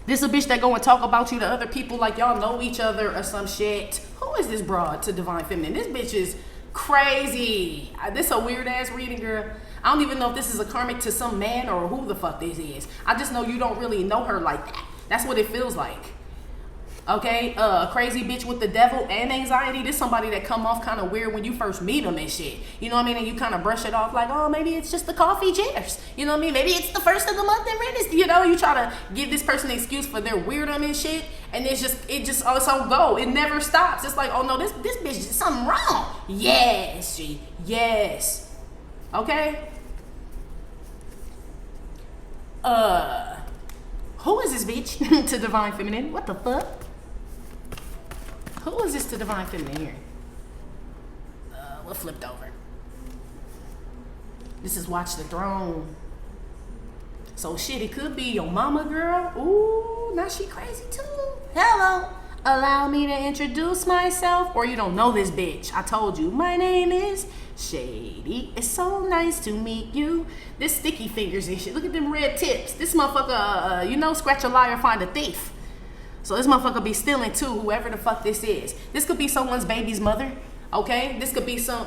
This a bitch that go and talk about you to other people like y'all know each other or some shit. Who is this broad to Divine Feminine? This bitch is crazy. This a weird ass reading, girl. I don't even know if this is a karmic to some man or who the fuck this is. I just know you don't really know her like that. That's what it feels like. Okay, a crazy bitch with the devil and anxiety. This somebody that come off kind of weird when you first meet them and shit. You know what I mean? And you kind of brush it off like, oh, maybe it's just the coffee jitters. You know what I mean? Maybe it's the first of the month and rent is, you know, you try to give this person an excuse for their weirdom and shit. And it just also go. It never stops. It's like, oh no, this bitch is something wrong. Yes, G. Yes. Okay. Who is this bitch to Divine Feminine? What the fuck? Who is this to Divine Feminine here? What flipped over? This is Watch the Throne. So shit, it could be your mama, girl. Ooh, now she crazy too. Hello. Allow me to introduce myself. Or you don't know this bitch. I told you. My name is Shady. It's so nice to meet you. This sticky fingers and shit. Look at them red tips. This motherfucker, you know, scratch a liar, find a thief. So this motherfucker be stealing too, whoever the fuck this is. This could be someone's baby's mother, okay? This could be some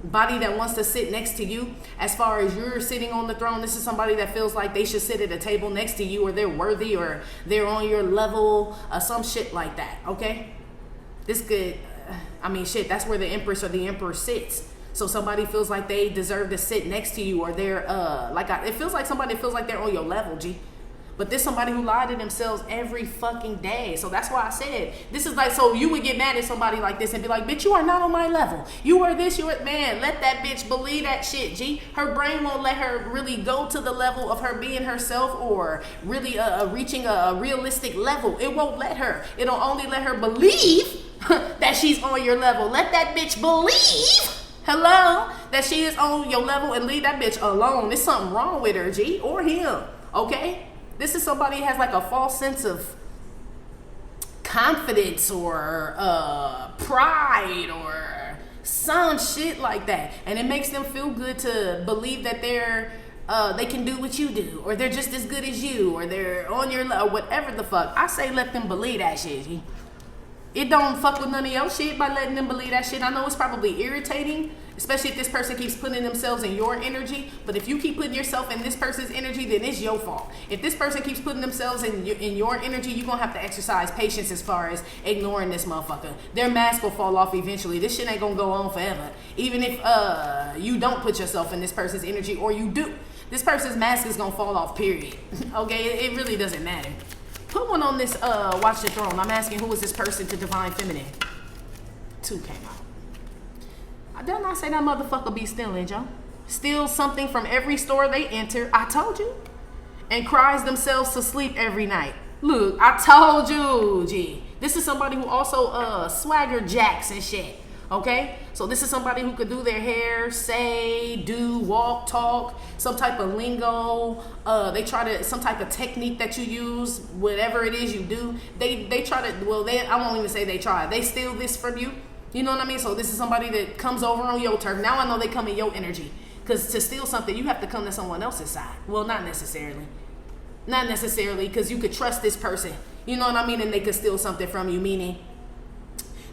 body that wants to sit next to you. As far as you're sitting on the throne, this is somebody that feels like they should sit at a table next to you, or they're worthy, or they're on your level, some shit like that, okay? This could, I mean, shit, that's where the Empress or the Emperor sits. So somebody feels like they deserve to sit next to you, or they're, it feels like somebody feels like they're on your level, G. But there's somebody who lied to themselves every fucking day. So that's why I said, this is like, so you would get mad at somebody like this and be like, bitch, you are not on my level. You are this, you are, man, let that bitch believe that shit, G. Her brain won't let her really go to the level of her being herself, or really reaching a realistic level. It won't let her. It'll only let her believe that she's on your level. Let that bitch believe, hello, that she is on your level, and leave that bitch alone. There's something wrong with her, G, or him, okay? This is somebody who has like a false sense of confidence or pride or some shit like that. And it makes them feel good to believe that they can do what you do, or they're just as good as you, or they're on your level, or whatever the fuck. I say let them believe that shit, G. It don't fuck with none of your shit by letting them believe that shit. I know it's probably irritating, especially if this person keeps putting themselves in your energy. But if you keep putting yourself in this person's energy, then it's your fault. If this person keeps putting themselves in your energy, you're going to have to exercise patience as far as ignoring this motherfucker. Their mask will fall off eventually. This shit ain't going to go on forever. Even if you don't put yourself in this person's energy, or you do. This person's mask is going to fall off, period. Okay? It really doesn't matter. Put one on this Watch the Throne. I'm asking, who is this person to Divine Feminine? 2 came out. I did not say that motherfucker be stealing, y'all. Steals something from every store they enter. I told you. And cries themselves to sleep every night. Look, I told you, G. This is somebody who also swagger jacks and shit. Okay, so this is somebody who could do their hair, say, do, walk, talk, some type of lingo. They try to, some type of technique that you use, whatever it is you do. They try to, well, I won't even say they try. They steal this from you. You know what I mean? So this is somebody that comes over on your turf. Now I know they come in your energy. Because to steal something, you have to come to someone else's side. Well, not necessarily. Not necessarily, because you could trust this person. You know what I mean? And they could steal something from you, meaning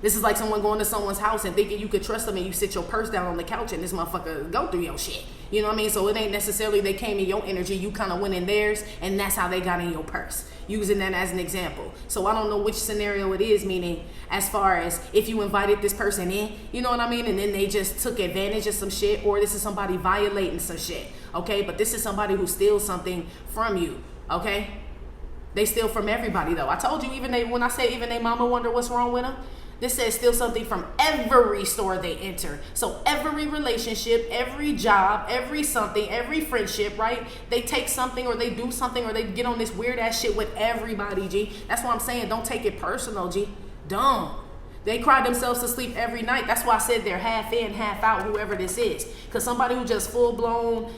this is like someone going to someone's house and thinking you could trust them, and you sit your purse down on the couch and this motherfucker go through your shit. You know what I mean? So it ain't necessarily they came in your energy. You kind of went in theirs, and that's how they got in your purse. Using that as an example. So I don't know which scenario it is, meaning as far as if you invited this person in, you know what I mean? And then they just took advantage of some shit, or this is somebody violating some shit. Okay? But this is somebody who steals something from you. Okay? They steal from everybody though. I told you, even when I say even they mama wonder what's wrong with them. This says steal something from every store they enter. So every relationship, every job, every something, every friendship, right? They take something, or they do something, or they get on this weird ass shit with everybody, G. That's why I'm saying don't take it personal, G. Don't. They cry themselves to sleep every night. That's why I said they're half in, half out, whoever this is. Because somebody who just full blown,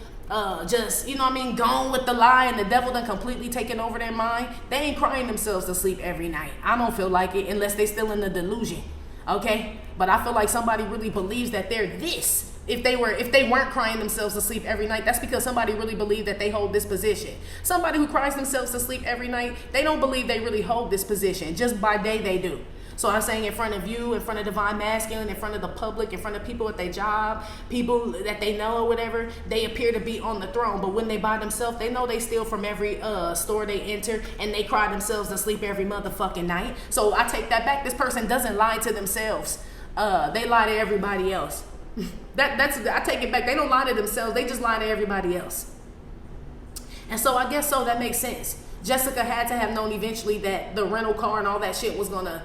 just, you know what I mean, gone with the lie, and the devil done completely taken over their mind, they ain't crying themselves to sleep every night. I don't feel like it unless they still in the delusion. Okay? But I feel like somebody really believes that they're this. If they weren't crying themselves to sleep every night, that's because somebody really believed that they hold this position. Somebody who cries themselves to sleep every night, they don't believe they really hold this position. Just by day they do. So I'm saying in front of you, in front of divine masculine, in front of the public, in front of people at their job, people that they know or whatever, they appear to be on the throne. But when they by themselves, they know they steal from every store they enter, and they cry themselves to sleep every motherfucking night. So I take that back. This person doesn't lie to themselves. They lie to everybody else. I take it back. They don't lie to themselves. They just lie to everybody else. And so I guess so that makes sense. Jessica had to have known eventually that the rental car and all that shit was gonna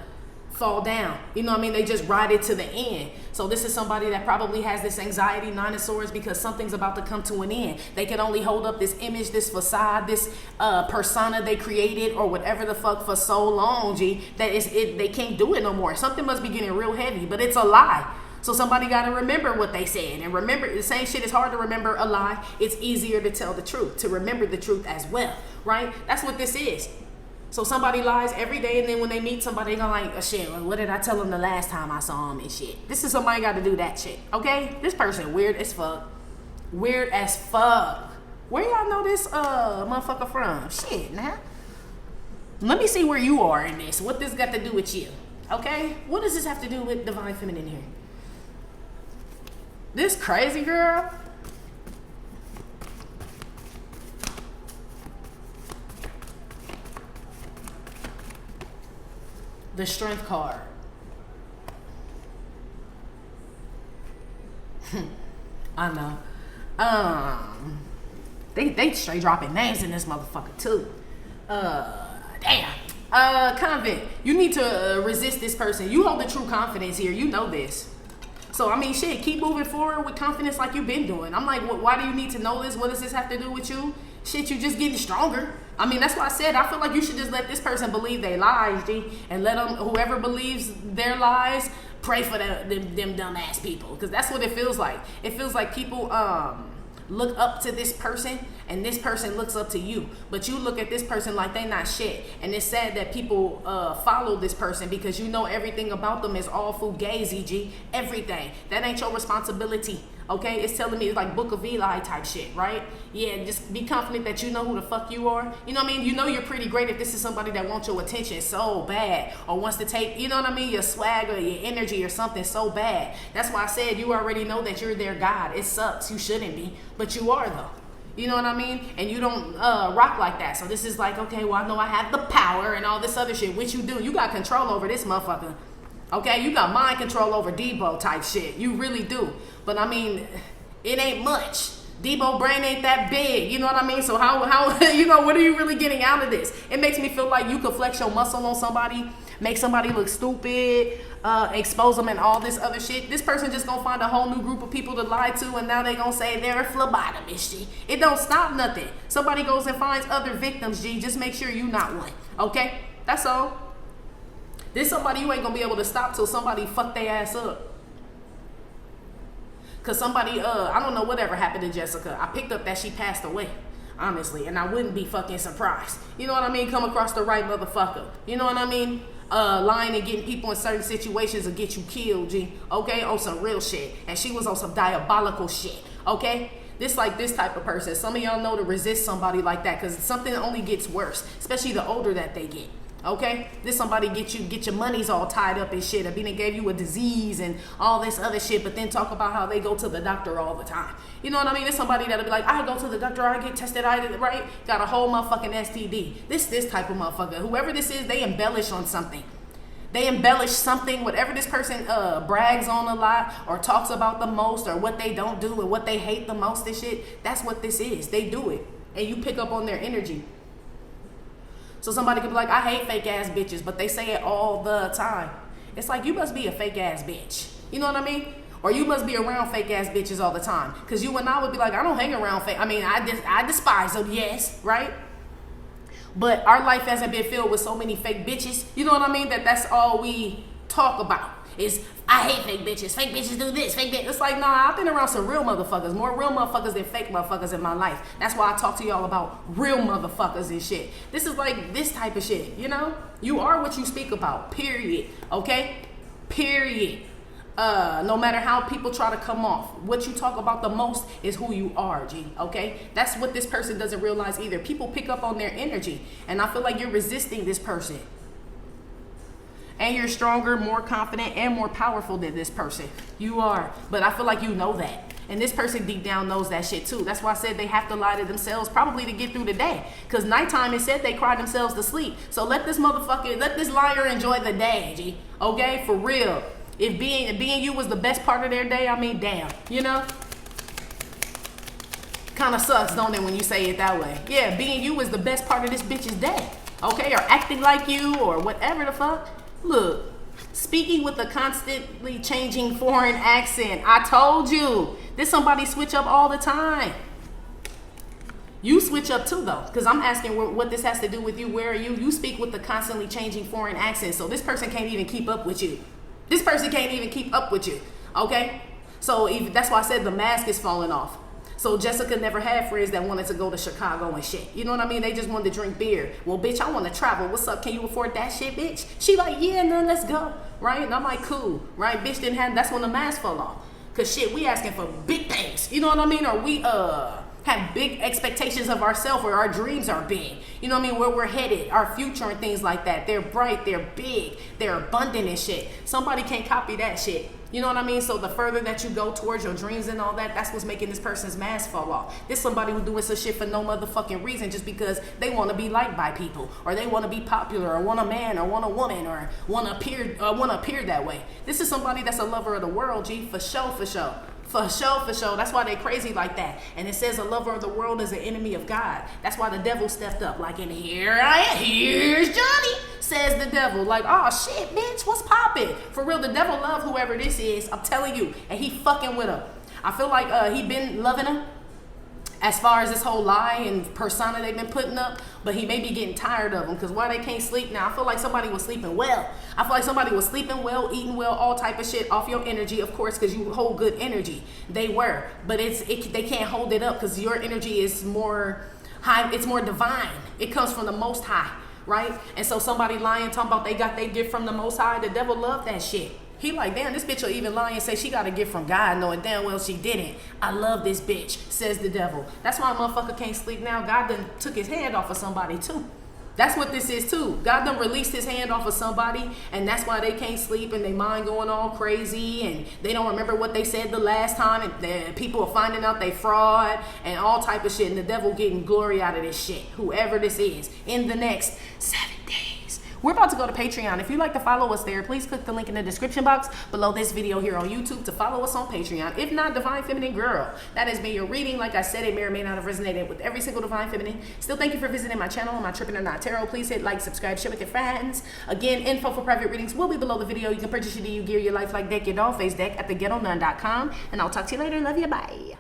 fall down. You know what I mean? They just ride it to the end. So this is somebody that probably has this anxiety, Nine of Swords, because something's about to come to an end. They can only hold up this image, this facade, this persona they created or whatever the fuck for so long, G, that they can't do it no more. Something must be getting real heavy, but it's a lie. So somebody got to remember what they said. And remember, the same shit is hard to remember a lie. It's easier to tell the truth, to remember the truth as well, right? That's what this is. So somebody lies every day, and then when they meet somebody, they're gonna like, oh, shit, what did I tell them the last time I saw him and shit? This is somebody got to do that shit, okay? This person weird as fuck. Weird as fuck. Where y'all know this motherfucker from? Shit, now. Let me see where you are in this. What this got to do with you, okay? What does this have to do with divine feminine here? This crazy girl. The Strength card. I know. They straight dropping names in this motherfucker too. Damn. Convent. You need to resist this person. You hold the true confidence here. You know this. So, I mean, shit, keep moving forward with confidence like you've been doing. I'm like, why do you need to know this? What does this have to do with you? Shit, you just getting stronger. I mean, that's why I said, I feel like you should just let this person believe they lies, G, and let them, whoever believes their lies, pray for them dumbass people. Because that's what it feels like. It feels like people look up to this person, and this person looks up to you. But you look at this person like they not shit. And it's sad that people follow this person because you know everything about them is all fugazi, G. Everything. That ain't your responsibility. Okay? It's telling me it's like Book of Eli type shit, right? Yeah, just be confident that you know who the fuck you are. You know what I mean? You know you're pretty great if this is somebody that wants your attention so bad, or wants to take, you know what I mean, your swag or your energy or something so bad. That's why I said you already know that you're their God. It sucks. You shouldn't be. But you are, though. You know what I mean? And you don't rock like that. So this is like, okay, well, I know I have the power and all this other shit, which you do. You got control over this motherfucker. Okay? You got mind control over Debo type shit. You really do. But, I mean, it ain't much. Debo brain ain't that big. You know what I mean? So how you know, what are you really getting out of this? It makes me feel like you could flex your muscle on somebody, make somebody look stupid, expose them and all this other shit. This person just gonna find a whole new group of people to lie to, and now they gonna say they're a phlebotomist, G. It don't stop nothing. Somebody goes and finds other victims, G. Just make sure you not one. Okay? That's all. There's somebody you ain't gonna be able to stop till somebody fuck their ass up. Cause somebody, I don't know whatever happened to Jessica. I picked up that she passed away, honestly, and I wouldn't be fucking surprised. You know what I mean? Come across the right motherfucker. You know what I mean? Lying and getting people in certain situations will get you killed, G. Okay? On some real shit. And she was on some diabolical shit. Okay? This like this type of person. Some of y'all know to resist somebody like that, because something only gets worse, especially the older that they get. Okay, this somebody get your monies all tied up and shit. I mean, they gave you a disease and all this other shit, but then talk about how they go to the doctor all the time. You know what I mean? There's somebody that'll be like, I go to the doctor, I get tested, right? Got a whole motherfucking STD. This type of motherfucker. Whoever this is, they embellish on something. They embellish something, whatever this person brags on a lot or talks about the most, or what they don't do and what they hate the most and shit. That's what this is. They do it, and you pick up on their energy. So somebody could be like, I hate fake ass bitches, but they say it all the time. It's like, you must be a fake ass bitch. You know what I mean? Or you must be around fake ass bitches all the time. Because you and I would be like, I don't hang around fake. I mean, I despise them, yes, right? But our life hasn't been filled with so many fake bitches. You know what I mean? That's all we talk about. Is I hate fake bitches. Fake bitches do this. Fake bitches. It's like, nah, I've been around some real motherfuckers. More real motherfuckers than fake motherfuckers in my life. That's why I talk to y'all about real motherfuckers and shit. This is like this type of shit, you know? You are what you speak about, period. Okay? Period. No matter how people try to come off, what you talk about the most is who you are, G. Okay? That's what this person doesn't realize either. People pick up on their energy, and I feel like you're resisting this person. And you're stronger, more confident, and more powerful than this person. You are. But I feel like you know that. And this person deep down knows that shit too. That's why I said they have to lie to themselves probably to get through the day. Because nighttime, it said they cry themselves to sleep. So let this liar enjoy the day, G. Okay? For real. If being you was the best part of their day, I mean, damn. You know? Kind of sucks, don't it, when you say it that way? Yeah, being you is the best part of this bitch's day. Okay? Or acting like you or whatever the fuck. Look, speaking with a constantly changing foreign accent. I told you. This somebody switch up all the time. You switch up too, though, because I'm asking what this has to do with you. Where are you? You speak with the constantly changing foreign accent, so this person can't even keep up with you. This person can't even keep up with you, okay? So that's why I said the mask is falling off. So Jessica never had friends that wanted to go to Chicago and shit. You know what I mean? They just wanted to drink beer. Well, bitch, I want to travel. What's up? Can you afford that shit, bitch? She like, yeah, no, let's go. Right? And I'm like, cool. Right? Bitch didn't have, that's when the mask fell off. Because shit, we asking for big things. You know what I mean? Or we have big expectations of ourselves, or our dreams are big. You know what I mean? Where we're headed, our future and things like that. They're bright, they're big, they're abundant and shit. Somebody can't copy that shit. You know what I mean? So the further that you go towards your dreams and all that, that's what's making this person's mask fall off. This somebody who's doing some shit for no motherfucking reason, just because they want to be liked by people, or they want to be popular, or want a man, or want a woman, or want to appear that way. This is somebody that's a lover of the world, G, for sure, for sure. For sure. That's why they crazy like that. And it says a lover of the world is an enemy of God. That's why the devil stepped up. Like, and here I am. Here's Johnny, says the devil. Like, oh shit, bitch, what's poppin'? For real, the devil love whoever this is. I'm telling you. And he fucking with her. I feel like he been loving her as far as this whole lie and persona they've been putting up, but he may be getting tired of them, because why they can't sleep now? I feel like somebody was sleeping well. I feel like somebody was sleeping well, eating well, all type of shit off your energy, of course, because you hold good energy. They were, but they can't hold it up because your energy is more high. It's more divine. It comes from the Most High, right? And so somebody lying, talking about they got their gift from the Most High, the devil loved that shit. He like, damn, this bitch will even lie and say she got a gift from God, knowing damn well she didn't. I love this bitch, says the devil. That's why a motherfucker can't sleep now. God done took his hand off of somebody too. That's what this is too. God done released his hand off of somebody, and that's why they can't sleep and their mind going all crazy, and they don't remember what they said the last time, and people are finding out they fraud and all type of shit, and the devil getting glory out of this shit, whoever this is, in the next 7 days. We're about to go to Patreon. If you'd like to follow us there, please click the link in the description box below this video here on YouTube to follow us on Patreon. If not, Divine Feminine Girl. That has been your reading. Like I said, it may or may not have resonated with every single Divine Feminine. Still, thank you for visiting my channel and my Trippin' or Not Tarot. Please hit like, subscribe, share with your friends. Again, info for private readings will be below the video. You can purchase your DU Gear, your life like deck, your doll face deck at theghettonun.com. And I'll talk to you later. Love you. Bye.